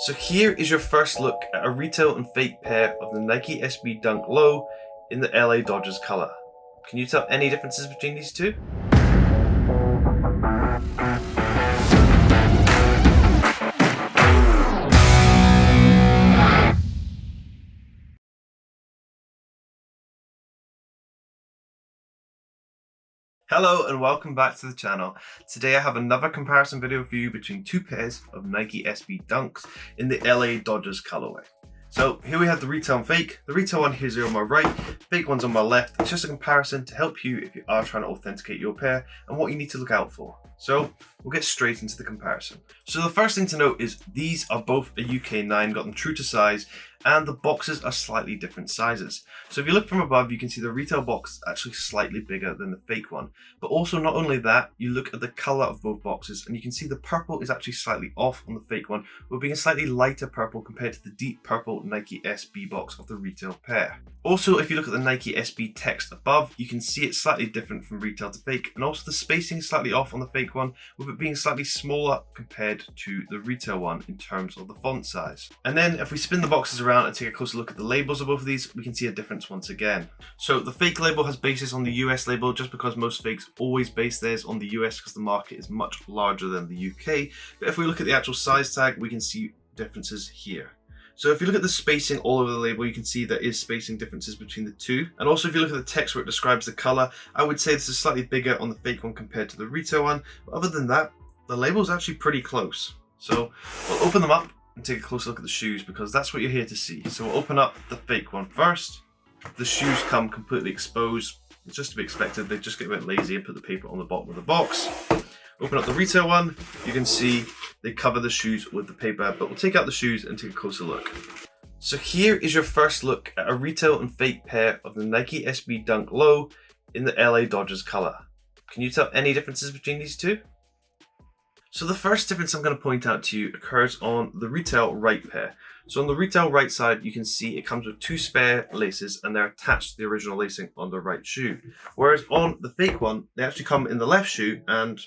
So here is your first look at a retail and fake pair of the Nike SB Dunk Low in the LA Dodgers color. Can you tell any differences between these two? Hello and welcome back to the channel. Today I have another comparison video for you between two pairs of Nike SB Dunks in the LA Dodgers colorway. So here we have the retail and fake. The retail one here's on my right, fake one's on my left. It's just a comparison to help you if you are trying to authenticate your pair and what you need to look out for. So we'll get straight into the comparison. So the first thing to note is these are both a UK 9, got them true to size, and the boxes are slightly different sizes. So if you look from above, you can see the retail box is actually slightly bigger than the fake one. But also not only that, you look at the color of both boxes and you can see the purple is actually slightly off on the fake one, with being a slightly lighter purple compared to the deep purple Nike SB box of the retail pair. Also, if you look at the Nike SB text above, you can see it's slightly different from retail to fake, and also the spacing is slightly off on the fake one, with it being slightly smaller compared to the retail one in terms of the font size. And then if we spin the boxes around and take a closer look at the labels of both of these, we can see a difference once again. So the fake label has basis on the US label, just because most fakes always base theirs on the US because the market is much larger than the UK. But if we look at the actual size tag, we can see differences here. So if you look at the spacing all over the label, you can see there is spacing differences between the two. And also if you look at the text where it describes the color, I would say this is slightly bigger on the fake one compared to the retail one. But other than that, the label is actually pretty close. So we'll open them up and take a closer look at the shoes, because that's what you're here to see. So we'll open up the fake one first. The shoes come completely exposed. It's just to be expected. They just get a bit lazy and put the paper on the bottom of the box. Open up the retail one, you can see they cover the shoes with the paper, but we'll take out the shoes and take a closer look. So here is your first look at a retail and fake pair of the Nike SB Dunk Low in the LA Dodgers color. Can you tell any differences between these two? So the first difference I'm going to point out to you occurs on the retail right pair. So on the retail right side, you can see it comes with two spare laces and they're attached to the original lacing on the right shoe. Whereas on the fake one, they actually come in the left shoe and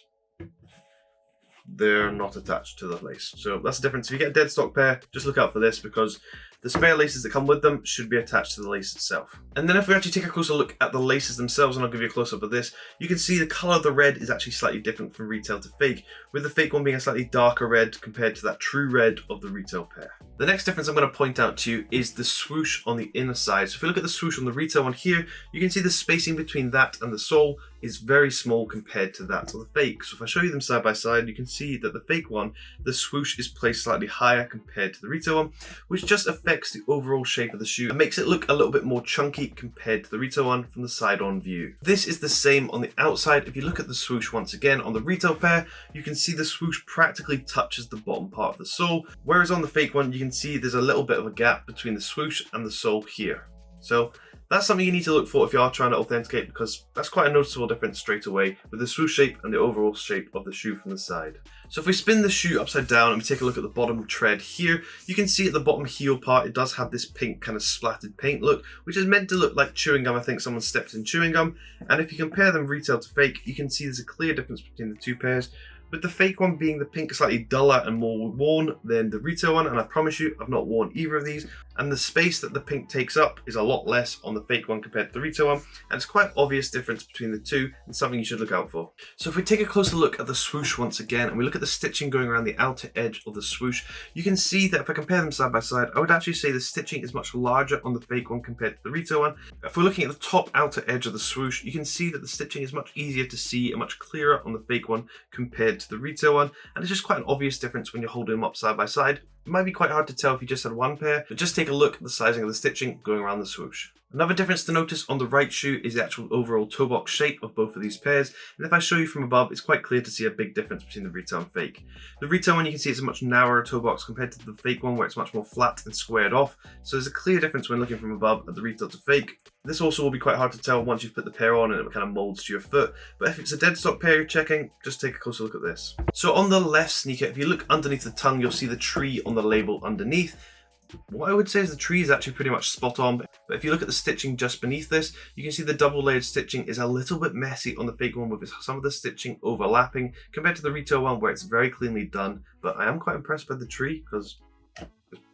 they're not attached to the lace. So that's the difference. If you get a dead stock pair, just look out for this, because the spare laces that come with them should be attached to the lace itself. And then if we actually take a closer look at the laces themselves, and I'll give you a close-up of this, you can see the color of the red is actually slightly different from retail to fake, with the fake one being a slightly darker red compared to that true red of the retail pair. The next difference I'm going to point out to you is the swoosh on the inner side. So if you look at the swoosh on the retail one here, you can see the spacing between that and the sole is very small compared to that of the fake. So if I show you them side by side, you can see that the fake one, the swoosh is placed slightly higher compared to the retail one, which just affects the overall shape of the shoe and makes it look a little bit more chunky compared to the retail one from the side-on view. This is the same on the outside. If you look at the swoosh once again on the retail pair, you can see the swoosh practically touches the bottom part of the sole, whereas on the fake one, you can see there's a little bit of a gap between the swoosh and the sole here. So that's something you need to look for if you are trying to authenticate, because that's quite a noticeable difference straight away with the swoosh shape and the overall shape of the shoe from the side. So if we spin the shoe upside down and we take a look at the bottom tread here, you can see at the bottom heel part, it does have this pink kind of splattered paint look, which is meant to look like chewing gum. I think someone stepped in chewing gum. And if you compare them retail to fake, you can see there's a clear difference between the two pairs, with the fake one being the pink slightly duller and more worn than the retail one, and I promise you I've not worn either of these, and the space that the pink takes up is a lot less on the fake one compared to the retail one, and it's quite an obvious difference between the two and something you should look out for. So if we take a closer look at the swoosh once again and we look at the stitching going around the outer edge of the swoosh, you can see that if I compare them side by side, I would actually say the stitching is much larger on the fake one compared to the retail one. If we're looking at the top outer edge of the swoosh, you can see that the stitching is much easier to see and much clearer on the fake one compared to the retail one, and it's just quite an obvious difference when you're holding them up side by side. It might be quite hard to tell if you just had one pair, but just take a look at the sizing of the stitching going around the swoosh. Another difference to notice on the right shoe is the actual overall toe box shape of both of these pairs, and if I show you from above, it's quite clear to see a big difference between the retail and fake. The retail one, you can see it's a much narrower toe box compared to the fake one, where it's much more flat and squared off, so there's a clear difference when looking from above at the retail to fake. This also will be quite hard to tell once you've put the pair on and it kind of molds to your foot, but if it's a dead stock pair you're checking, just take a closer look at this. So on the left sneaker, if you look underneath the tongue, you'll see the tree on the label underneath. What I would say is the tree is actually pretty much spot on, but if you look at the stitching just beneath this, you can see the double layered stitching is a little bit messy on the fake one, with some of the stitching overlapping compared to the retail one where it's very cleanly done. But I am quite impressed by the tree, because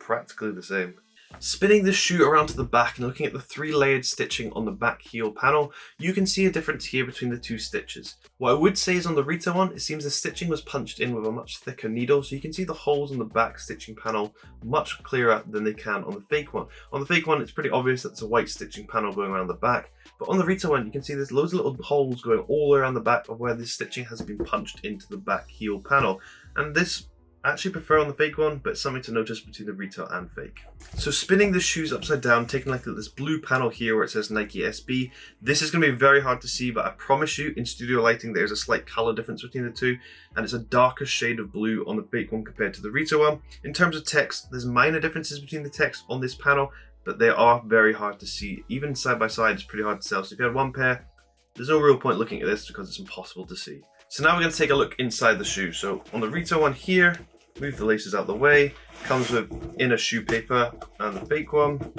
practically the same. Spinning the shoe around to the back and looking at the 3 layered stitching on the back heel panel, you can see a difference here between the 2 stitches. What I would say is on the retail one, it seems the stitching was punched in with a much thicker needle, so you can see the holes on the back stitching panel much clearer than they can on the fake one. On the fake one, it's pretty obvious that there's a white stitching panel going around the back, but on the retail one, you can see there's loads of little holes going all around the back of where this stitching has been punched into the back heel panel. And this I actually prefer on the fake one, but it's something to notice between the retail and fake. So spinning the shoes upside down, taking like this blue panel here where it says Nike SB, this is going to be very hard to see, but I promise you in studio lighting there's a slight color difference between the two, and it's a darker shade of blue on the fake one compared to the retail one. In terms of text, there's minor differences between the text on this panel, but they are very hard to see. Even side by side, it's pretty hard to tell. So if you had one pair, there's no real point looking at this because it's impossible to see. So now we're going to take a look inside the shoe. So on the retail one here, move the laces out of the way, comes with inner shoe paper, and the fake one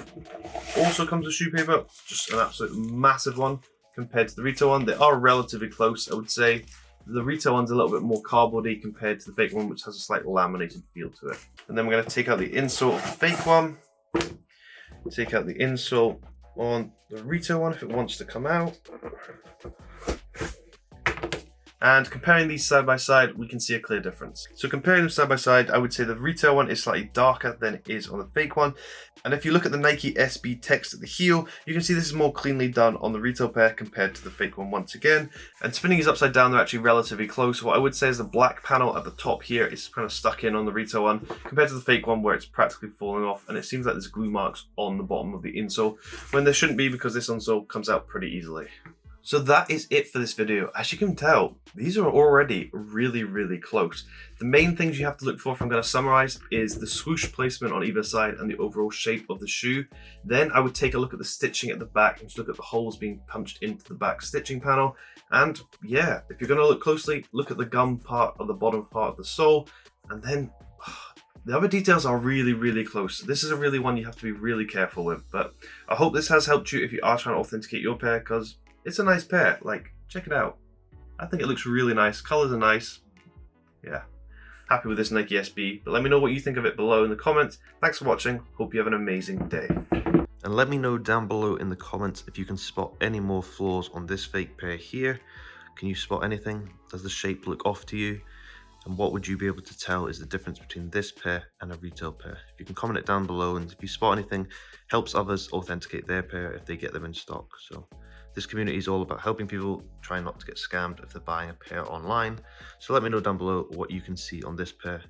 also comes with shoe paper, just an absolute massive one compared to the retail one. They are relatively close, I would say. The retail one's a little bit more cardboardy compared to the fake one, which has a slight laminated feel to it. And then we're going to take out the insole of the fake one, take out the insole on the retail one if it wants to come out. And comparing these side by side, we can see a clear difference. So comparing them side by side, I would say the retail one is slightly darker than it is on the fake one. And if you look at the Nike SB text at the heel, you can see this is more cleanly done on the retail pair compared to the fake one once again. And spinning these upside down, they're actually relatively close. What I would say is the black panel at the top here is kind of stuck in on the retail one compared to the fake one where it's practically falling off. And it seems like there's glue marks on the bottom of the insole when there shouldn't be, because this insole comes out pretty easily. So that is it for this video. As you can tell, these are already really, really close. The main things you have to look for, if I'm going to summarize, is the swoosh placement on either side and the overall shape of the shoe. Then I would take a look at the stitching at the back and just look at the holes being punched into the back stitching panel. And yeah, if you're going to look closely, look at the gum part of the bottom part of the sole. And then the other details are really, really close. This is a really one you have to be really careful with. But I hope this has helped you if you are trying to authenticate your pair, because it's a nice pair. Like, check it out. I think it looks really nice. Colors are nice. Yeah. Happy with this Nike SB. But let me know what you think of it below in the comments. Thanks for watching. Hope you have an amazing day. And let me know down below in the comments if you can spot any more flaws on this fake pair here. Can you spot anything? Does the shape look off to you? And what would you be able to tell is the difference between this pair and a retail pair? If you can comment it down below, and if you spot anything, helps others authenticate their pair if they get them in stock. So this community is all about helping people try not to get scammed if they're buying a pair online. So let me know down below what you can see on this pair.